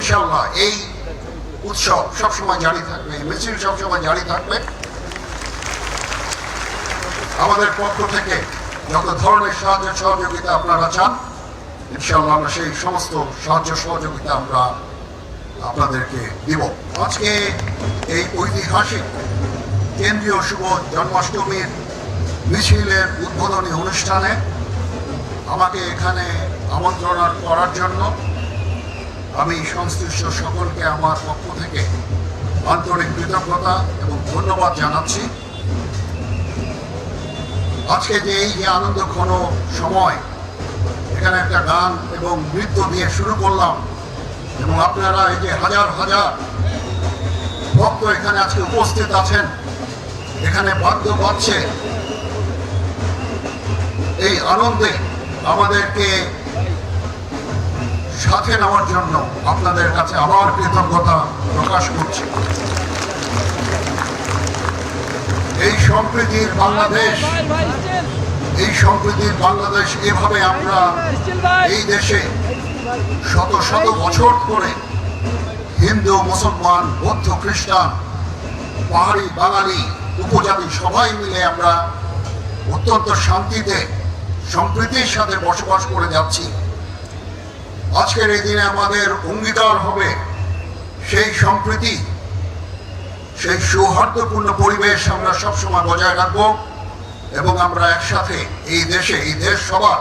ইনশাআল্লাহ এই উৎসব সবসময় জারি থাকবে, এই মিছিল সবসময় জারি থাকবে। আমাদের পক্ষ থেকে যত ধরনের সাহায্য সহযোগিতা আপনারা চান, ইনশাআল্লাহ আমরা সেই সমস্ত সাহায্য সহযোগিতা আমরা আপনাদেরকে দিব। আজকে এই ঐতিহাসিক কেন্দ্রীয় শুভ জন্মাষ্টমীর মিছিলের উদ্বোধনী অনুষ্ঠানে আমাকে এখানে আমন্ত্রণ করার জন্য আমি সংশ্লিষ্ট সকলকে আমার পক্ষ থেকে আন্তরিক কৃতজ্ঞতা এবং ধন্যবাদ জানাচ্ছি। আজকে যে এই যে আনন্দ ঘন সময়, এখানে একটা গান এবং নৃত্য দিয়ে শুরু করলাম এবং আপনারা এই যে হাজার হাজার ভক্ত এখানে আজকে উপস্থিত আছেন, এখানে বাদ্য বাজছে, এই আনন্দে আমাদেরকে সাথে নেওয়ার জন্য আপনাদের কাছে আবার কৃতজ্ঞতা প্রকাশ করছি। এই সম্প্রীতির বাংলাদেশ এভাবে আমরা এই দেশে শত শত বছর ধরে হিন্দু, মুসলমান, বৌদ্ধ, খ্রিস্টান, পাহাড়ি, বাঙালি, উপজাতি সবাই মিলে আমরা অত্যন্ত শান্তিতে সম্প্রীতির সাথে বসবাস করে যাচ্ছি। আজকের এই দিনে আমাদের অঙ্গীকার হবে সেই সম্প্রীতি, সেই সৌহার্দ্যপূর্ণ পরিবেশ আমরা সবসময় বজায় রাখবো এবং আমরা একসাথে এই দেশ সবার,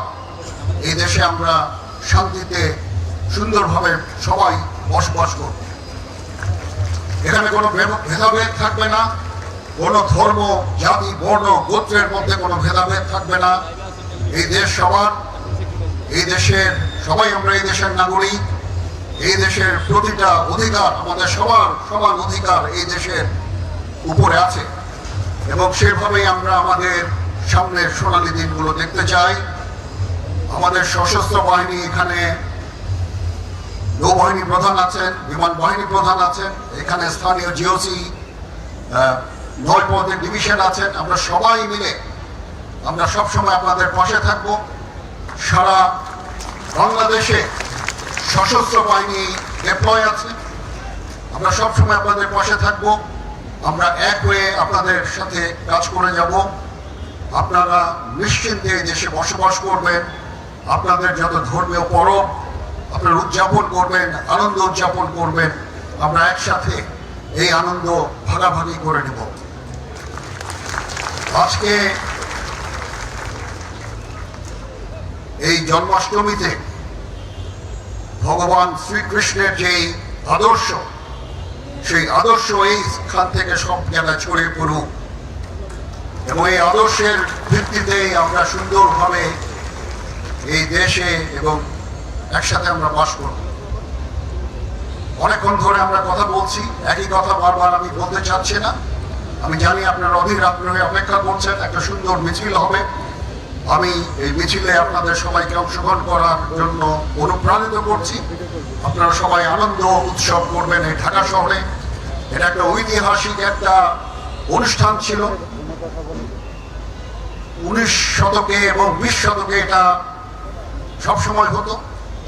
এই দেশে আমরা শান্তিতে সুন্দরভাবে সবাই বসবাস করব। এখানে কোনো ভেদাভেদ থাকবে না, কোনো ধর্ম, জাতি, বর্ণ, গোত্রের মধ্যে কোনো ভেদাভেদ থাকবে না। এই দেশ সবার, এই দেশের সবাই আমরা এই দেশের নাগরিক। এই দেশের প্রতিটা অধিকার, আমাদের সবার সমান অধিকার এই দেশের উপরে আছে এবং সেভাবেই আমরা আমাদের সামনের সোনালী দিনগুলো দেখতে চাই। আমাদের সশস্ত্র বাহিনী, এখানে নৌবাহিনী প্রধান আছেন, বিমান বাহিনী প্রধান আছেন, এখানে স্থানীয় জিওসি 9 পদের ডিভিশন আছেন। আমরা সবাই মিলে আমরা সবসময় আপনাদের পাশে থাকবো। সারা বাংলাদেশে সশস্ত্র বাহিনী ডেপ্লয় আছে, আমরা সবসময় আপনাদের পাশে থাকবো। আমরা এক হয়ে আপনাদের সাথে কাজ করে যাব। আপনারা নিশ্চিন্তে এই দেশে বসবাস করবেন। আপনাদের যত ধর্মীয় পরব আপনারা উদযাপন করবেন, আনন্দ উদযাপন করবেন। আমরা একসাথে এই আনন্দ ভাগাভাগি করে নেব। আজকে এই জন্মাষ্টমীতে ভগবান শ্রীকৃষ্ণের যে আদর্শ, সেই আদর্শ এইখান থেকে সব জায়গায় ছড়িয়ে পড়ুক এবং এই আদর্শের ভিত্তিতেই আমরা সুন্দরভাবে এই দেশে এবং একসাথে আমরা বাস করব। অনেকক্ষণ ধরে আমরা কথা বলছি, একই কথা বারবার আমি বলতে চাচ্ছি না। আমি জানি আপনারা অধীর আগ্রহে অপেক্ষা করছেন, একটা সুন্দর মিছিল হবে। আমি এই মিছিলে আপনাদের সবাইকে অংশগ্রহণ করার জন্য অনুপ্রাণিত করছি। আপনারা সবাই আনন্দ উৎসব করবেন এই ঢাকা শহরে। এটা একটা ঐতিহাসিক একটা অনুষ্ঠান ছিল। 19 শতকে এবং 20 শতকে এটা সবসময় হতো,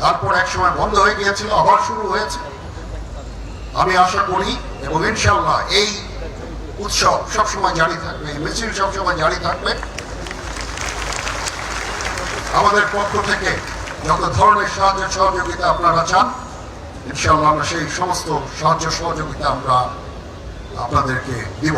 তারপর এক সময় বন্ধ হয়ে গিয়েছিল, আবার শুরু হয়েছে। আমি আশা করি এবং ইনশাআল্লাহ এই উৎসব সবসময় জারি থাকবে, এই মিছিল সবসময় জারি থাকবে। আমাদের পক্ষ থেকে যত ধরনের সাহায্য সহযোগিতা আপনারা চান, ইনশাআল্লাহ আমরা সেই সমস্ত সাহায্য সহযোগিতা আমরা আপনাদেরকে দিব।